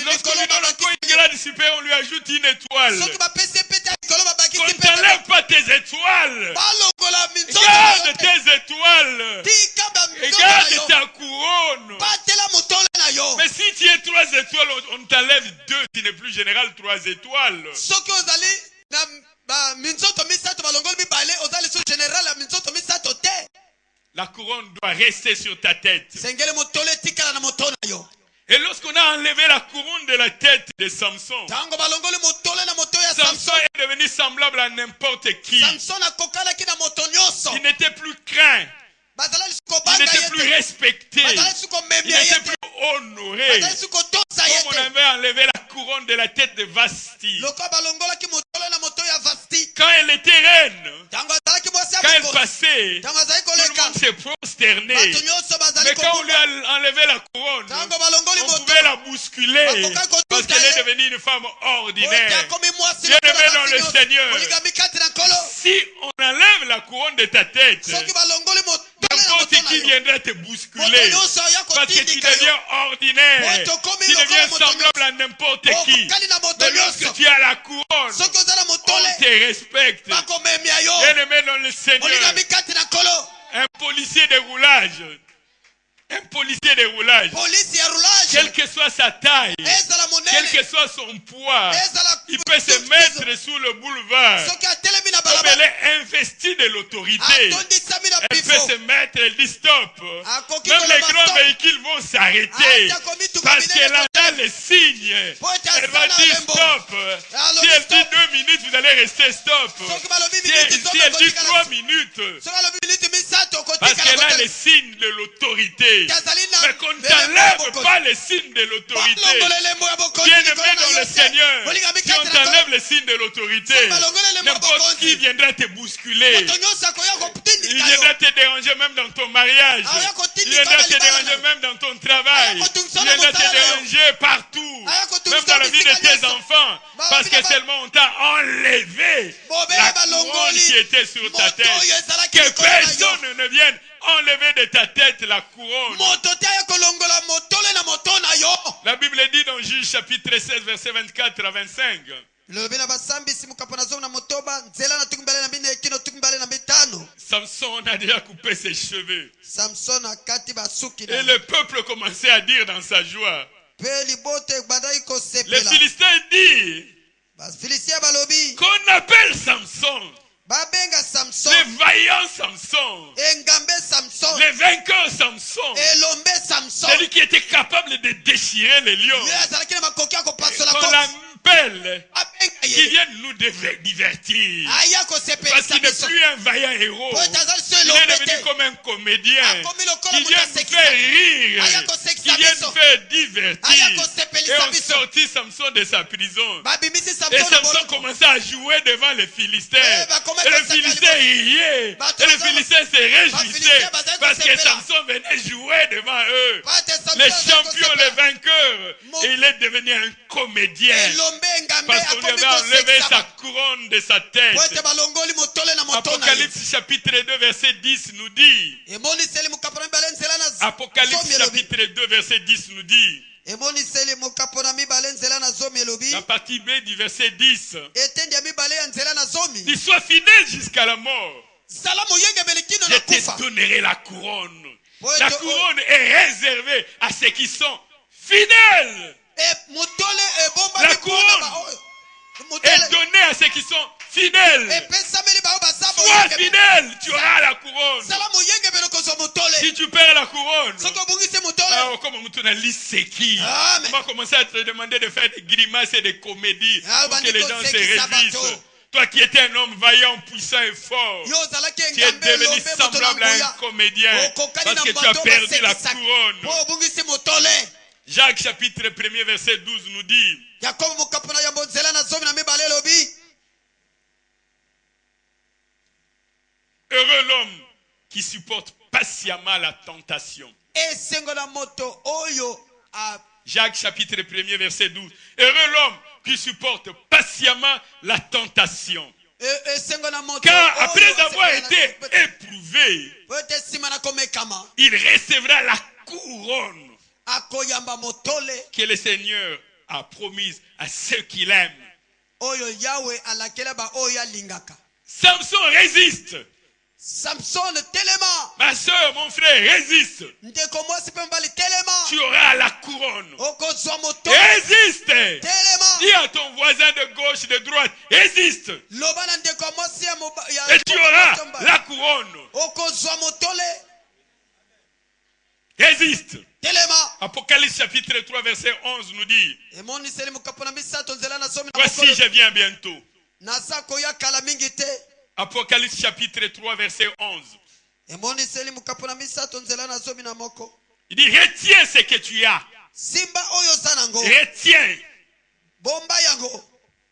Lorsqu'on likolo lui donne encore babaki. un grade supérieur, on lui ajoute une étoile. Soki bapesi epete ya likolo babaki. Qu'on ne t'enlève pas tes étoiles. Balongola minzoto. Garde tes étoiles. Tika ba Et minzoto na garde yo. ta couronne. Batela motole na yo. Mais si tu es 3 étoiles, on t'enlève 2. Tu n'es plus général 3 étoiles. Soki ozali na ba minzoto misato balongoli mibale ozali so général ya minzoto misato te. La couronne doit rester sur ta tête. Sengele motole tikala na moto na yo. Et lorsqu'on a enlevé la couronne de la tête de Samson, Tango balongoli motole na moto ya Samson Samson. est devenu semblable à n'importe qui. Samson akokalaki na moto nyonso. Il n'était plus craint. Bazalali Il sikobanga n'était plus yete. respecté. Bazalali Il sikomemia n'était yete. plus honoré. Bazalali sikotosa Comme on yete. avait enlevé la couronne de la tête de Vasti. Loko balongolaki motole na moto ya Vasti. Quand elle était reine, Tango azalaki mwasi ya quand elle mokosi. passait, Tango azalaki tout le koleka. monde s'est prosterné. bato nyonso bazali Mais quand on lui kobunda. a enlevé la couronne, Ntango balongoli on moto pouvait la bousculer bakoka kotuta parce qu'elle est ye. devenue une femme oyo ordinaire. akomi mwasi Bien lokola aimé dans basi le nyonso. Seigneur. Molingami kati na nkolo Si on enlève la couronne de ta tête, soki balongoli motole na n'importe moto na qui yo viendra te moto bousculer nyonso aya parce que tu kotindika yo deviens ordinaire, moto komi tu lokola deviens moto semblable à n'importe qui. okokali na moto Mais lorsque nyonso tu as la couronne, soki oza na on motole te respecte. bakomemia yo Bien aimé dans le Seigneur, molingami kati na nkolo un policier de roulage, un policier de roulage, polisi ya roulage quelle que soit sa taille, ezala quel monene que soit son poids, ezala il peut se mettre sous le boulevard. soki atelemi na Comme elle balabala est investie de l'autorité, atondisami na elle peut bifo se mettre, elle dit stop. akoki Même les koloba grands stop véhicules vont s'arrêter ata komituka parce qu'elle minene a les signes. po ete Elle va asala dire lembo stop. Si elle dit 2 minutes, vous allez rester stop. soki balobi Si miniti si elle dit 3 soki minutes, balobi miniti misato parce qu'elle a kotikala les signes de l'autorité. kazali Mais qu'on ne t'enlève pas les signes de l'autorité. Bien aimé dans le Seigneur, si on t'enlève les signes de l'autorité, n'importe qui viendra te bousculer. Il viendra te déranger même dans ton mariage. Il viendra te déranger même dans ton travail. Il viendra te déranger partout. Même dans la vie de tes enfants. Parce que seulement on t'a enlevé la couronne qui était sur ta tête. Que personne ne vienne enlever de ta tête la couronne. La Bible dit dans Juge chapitre 16 verset 24 à 25. Samson a déjà coupé ses cheveux. Et le peuple commençait à dire dans sa joie. Les Philistins disent qu'on appelle Samson le vaillant Samson, le vainqueur Samson, celui qui était capable de déchirer les lions. Qu'on l'appelle, qui vienne nous divertir. Parce qu'il n'est plus un vaillant héros. Il est devenu comme un comédien qui vient nous faire rire, qui vient nous faire divertir. Et on sortit Samson de sa prison. Et Samson commençait à jouer devant les Philistins. Et les Philistins riaient. Et les Philistins se réjouissaient parce que Samson venait jouer devant eux. Les champions, les vainqueurs. Et il est devenu un comédien. Parce qu'on lui avait enlevé sa couronne de sa tête. Apocalypse chapitre 2 verset 10 nous dit. Apocalypse chapitre 2 verset 10 nous dit. La partie B du verset 10. Il soit fidèle jusqu'à la mort. Je te donnerai la couronne. La couronne est réservée à ceux qui sont fidèles. La couronne est donnée à ceux qui sont fidèles. Sois fidèle, tu auras la couronne. Si tu perds la couronne, comme on va commencer à te demander de faire des grimaces et des comédies pour que les gens se réjouissent. Toi qui étais un homme vaillant, puissant et fort, tu es devenu semblable à un comédien parce que tu as perdu la couronne. Jacques chapitre 1er verset 12 nous dit. Heureux l'homme qui supporte patiemment la tentation. Jacques chapitre 1er verset 12. Heureux l'homme qui supporte patiemment la tentation. Car après avoir été éprouvé, il recevra la couronne que le Seigneur a promise à ceux qui l'aiment. Samson résiste. Ma soeur, mon frère, résiste. Tu auras la couronne. Résiste. Dis à ton voisin de gauche, de droite, résiste. Et tu auras la couronne. Résiste. Apocalypse chapitre 3 verset 11 nous dit. Voici, je viens bientôt. Apocalypse chapitre 3 verset 11. Il dit, retiens ce que tu as. Retiens.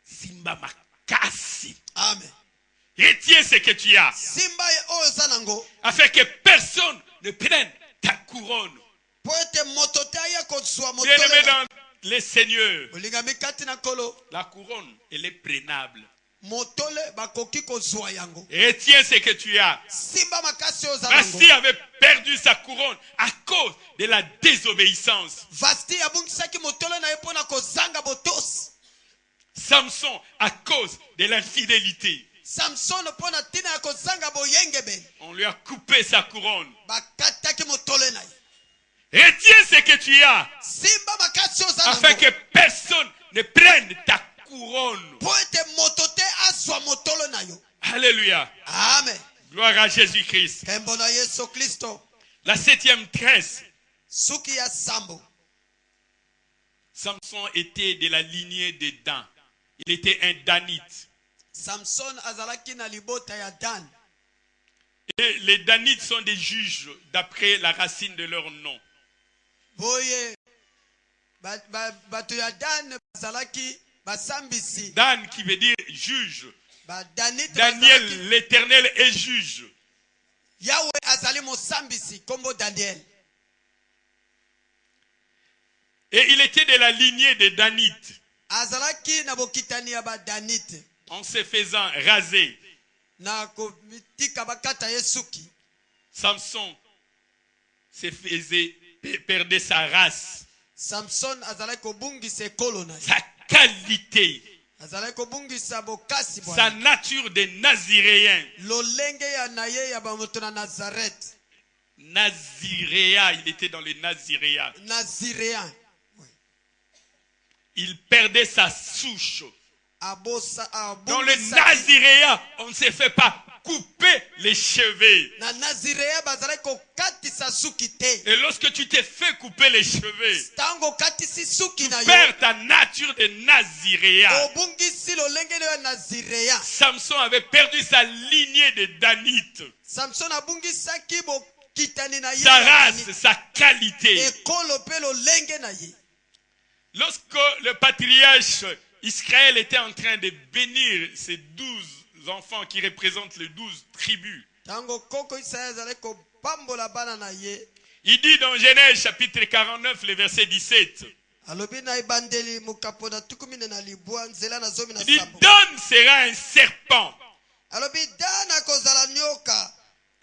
Simba makasi. Amen. Retiens ce que tu as, simba oyo oza nango afin que personne ne prenne ta couronne. po ete moto te aya kozwa Bien-aimé motole dans les seigneurs, olingami kati na nkolo la couronne, elle est prenable. motole bakoki kozwa yango Retiens ce que tu as. simba makasi oyo oza nango Basti avait perdu sa couronne à cause de la désobéissance. vasti abungisaki motole na ye mpo na kozanga botosi Samson à cause de l'infidélité. samson mpo na ntina ya kozanga boyengebeli On lui a coupé sa couronne. bakataki motole na ye Retiens ce que tu as, simba makasi oyo oza afin nango que personne ne prenne ta couronne. mpo ete moto te azwa motole na yo Alléluia. amen Gloire à Jésus-Christ. nkembo na yesu kristo La 7e tresse. suki ya sambo Samson était de la lignée de Dan. Il était un Danite. samson azalaki na libota ya dan Et les Danites sont des juges d'après la racine de leur nom. boye bato ya dan bazalaki basambisi Dan qui veut dire juge. badanite Daniel, l'Éternel est juge. yawe azali mosambisi kombo daniel Et il était de la lignée des Danites. azalaki na bokitani ya badanite En se faisant raser, na kotika bakata ye suki Samson se faisait perdre sa race, samson azalaki kobungisa ekolo na ye sa qualité, azalaki kobungisa bokasi sa bwana nature de naziréen. lolenge ya na ye ya bamoto na nazareth Naziréa, il était dans les Naziréas. naziréen Il perdait sa souche. abosa Dans le abungisaki Naziréa, on ne se fait pas couper les cheveux. na nazirea bazalaki kokatisa suki te Et lorsque tu t'es fait couper les cheveux, ntango okatisi suki na yo perds ta nature de Naziréa. obungisi lolenge na yo ya nazirea Samson avait perdu sa lignée de Danite, samson abungisaki bokitani na ye sa ya race, Danite. sa qualité. ekolo mpe lolenge na ye Lorsque le patriarche Israël était en train de bénir ses 12 enfants qui représentent les 12 tribus, ntango koko israele azalaki kopambola bana na ye il dit dans Genèse chapitre 49, le verset 17, alobi na ebandeli mokapo na tukumine na libwa nzela na zomi na il dit, sabo Dan sera un serpent alobi dan akozala nyoka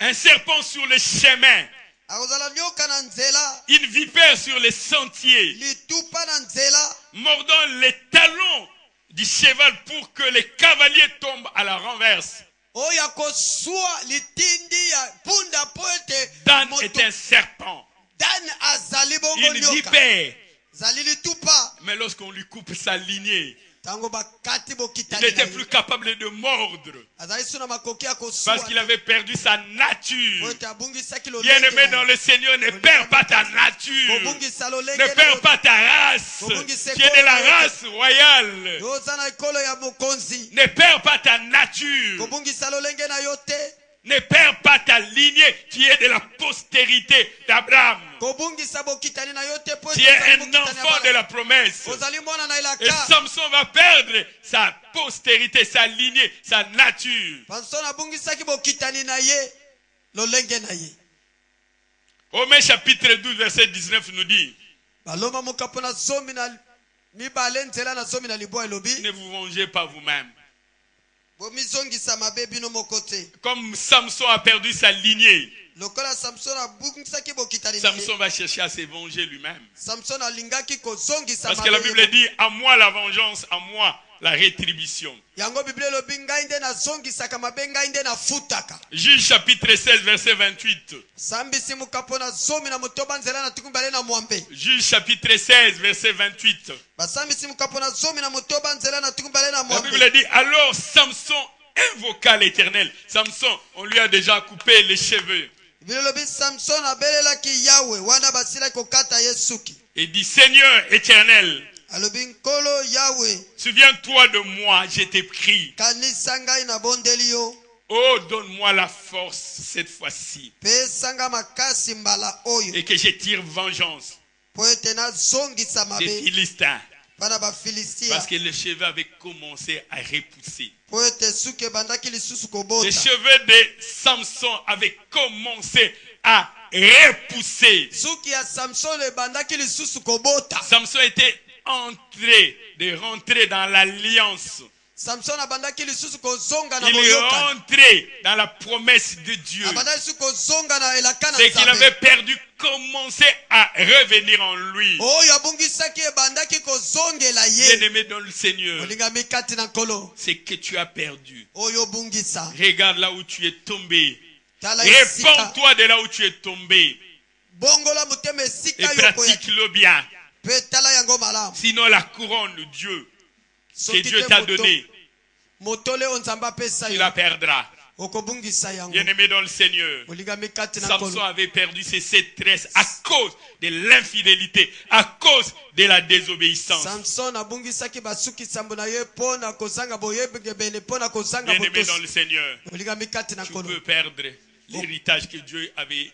un serpent sur le chemin, akozala nyoka na nzela une vipère sur les sentiers, litupa na nzela mordant les talons du cheval pour que les cavaliers tombent à la renverse. oyo akosua litindi ya punda po ete Dan moto- est un serpent, dan azali bongo une nyoka vipère. zali litupa Mais lorsqu'on lui coupe sa lignée, ntango bakati il bokitani n'était na plus ye capable de mordre azali so na makoki ya parce kosua qu'il avait perdu sa po nature. ete abungisaki Bien-aimé lolenge dans na ye. le Seigneur, ne perds pas ta nature. kobungisa lolenge Ne na perds yo. pas ta race. Tu es de la race royale. yo oza na ekolo ya mokonzi Ne perds pas ta nature. kobungisa lolenge na yo te Ne perds pas ta lignée. Tu es de la postérité d'Abraham. kobungisa bokitani na yo te po Tu ete es ozali un bokitani ya enfant bana. de la promesse. ozali mwana na Et elaka Samson va perdre sa postérité, sa lignée, sa nature. samson abungisaki bokitani na ye lolenge na ye Romains chapitre 12, verset 19 nous dit, baloma mokapo na zomi na mibale nzela na zomi na libwa elobi ne vous vengez pas vous-même. bomizongisa mabe bino moko te Comme Samson a perdu sa lignée, lokola samson abungisaki bokitani na ye Samson va chercher à se venger lui-même. samson alingaki kozongisa Parce que la mabe Bible ye. dit, à moi la vengeance, à moi la rétribution. yango biblia elobi ngai nde nazongisaka mabe ngai nde nafutaka Juge chapitre 16, verset 28. sambisi mokapo na zomi na motoba nzela na tuku mibale na mwambe Juge chapitre 16, verset 28. basambisi mokapo na zomi na motoba nzela na tuku mibale na La mwambe Bible dit, alors Samson invoqua l'Éternel. Samson, on lui a déjà coupé les cheveux. biblia elobi samson abelelaki yawe wana basilaki kokata ye suki Et dit, Seigneur éternel, alobi nkolo yawe souviens-toi de moi, je t'ai pris. kanisa ngai na bondeli yo Oh, donne-moi la force cette fois-ci. pesanga makasi mbala oyo Et que je tire vengeance po ete nazongisa des mabe Philistins. bana bafilistia Parce que les cheveux avaient commencé à repousser. po ete suki ebandaki lisusu Les kobota cheveux de Samson avaient commencé à repousser. suki ya samson ebandaki lisusu kobota Samson était de rentrer dans l'alliance. samson abandaki lisusu kozonga na Il est boyokani rentré dans la promesse de Dieu. abandaki lisusu kozonga na elaka na Ce qu'il nzambe avait perdu commençait à revenir en lui. oyo abungisaki ebandaki kozongela ye Bien-aimé dans le Seigneur, olingami kati na nkolo c'est que tu as perdu. oyo obungisa Regarde là où tu es tombé. tala esika Répands-toi de là où tu es tombé. bongola motema Et esika yo koya pratique-le bien. mpe tala yango malamu Sinon la couronne de Dieu que soki Dieu te t'a moto- donnée, motole oyo nzambe apesa tu yo la perdras. okobungisa yango Bien-aimé dans le Seigneur, olingami kati na Samson nkolo avait perdu ses 7 tresses à cause de l'infidélité, à cause de la désobéissance. samson abungisaki basuki sambo na ye mpo na kozanga boyegebene mpo na kozanga Bien-aimé dans botosi le Seigneur, olingami kati na tu nkolo peux perdre l'héritage que Dieu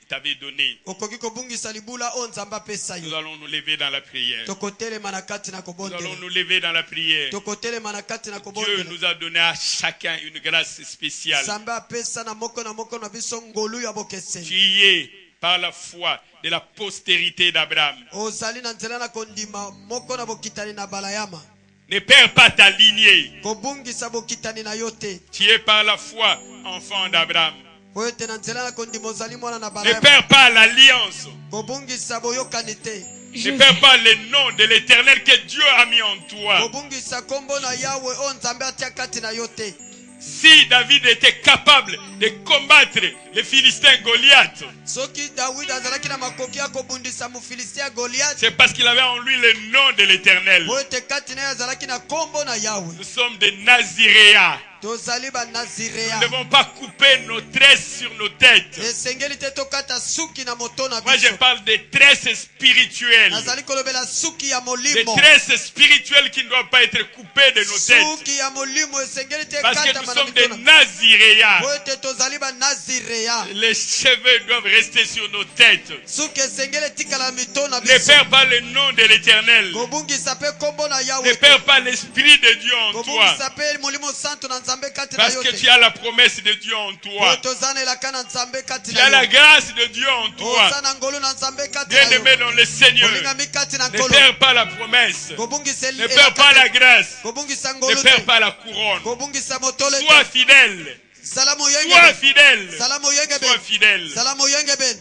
t'avait donné. okoki kobungisa libula oyo nzambe apesa Nous yo allons nous lever dans la prière. tokotelema na kati na Nous allons kobondela nous lever dans la prière. tokotelema na kati na Dieu kobondela nous a donné à chacun une grâce spéciale. nzambe apesa na moko na biso ngolu ya Tu bokeseni y es par la foi de la postérité d'Abraham. ozali na nzela na kondima moko na bokitani na balayama Ne perds pas ta lignée. kobungisa bokitani na yo te Tu es par la foi enfant d'Abraham. po ete na nzela na kondima ozali mwana na Ne balayama perds pas l'alliance. kobungisa boyokani te Ne perds pas le nom de l'Éternel que Dieu a mis en toi. kobungisa kombo na yawe oyo nzambe atia kati na yo te Si David était capable de combattre les Philistins Goliath, soki dawidi azalaki na makoki ya kobundisa mofilistia goliati c'est parce qu'il avait en lui le nom de l'Éternel. po ete kati na ye azalaki na kombo na yawe Nous sommes des Naziréens. tozali Nous banazirea ne devons pas couper nos tresses sur nos têtes. esengeli te tokata suki na moto na Moi, je biso parle des tresses spirituelles. nazali kolobela suki ya Des molimo tresses spirituelles qui ne doivent pas être coupées de nos têtes. suki ya molimo esengeli te Parce que ekatama nous na sommes des mito na Naziréens. po ete tozali banazirea Les cheveux doivent rester sur nos têtes. suki esengeli etikala na mito na Ne biso perds pas le nom de l'Éternel. kobungisa mpe kombo na Ne yawe perds pas l'Esprit de Dieu en toi. kobungisa mpe molimo santo na nzambe kati na Parce yo que te tu as la promesse de Dieu en po toi. toza na elaka na nzambe kati Tu as na la yo grâce de Dieu en toi. oza na ngolu na nzambe kati na Bien-aimé yo dans le Seigneur. olingami kati na Ne nkolo perds pas la promesse. kobungisa Ne perds pas la grâce. kobungisa Ne ngolu perds te pas la couronne. kobungisa motole Sois te fidèle. zala Sois moyenge fidèle. zala moyenge Sois bene fidèle. zala moyenge bene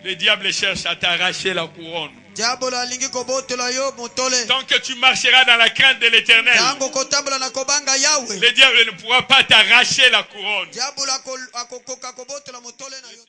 Le diable cherche à t'arracher la couronne. diabolo alingi kobotola yo motole Tant que tu marcheras dans la crainte de l'Éternel, ntango kotambola na kobanga yawe le diable ne pourra pas t'arracher la couronne. diabolo akokoka kobotola motole na yo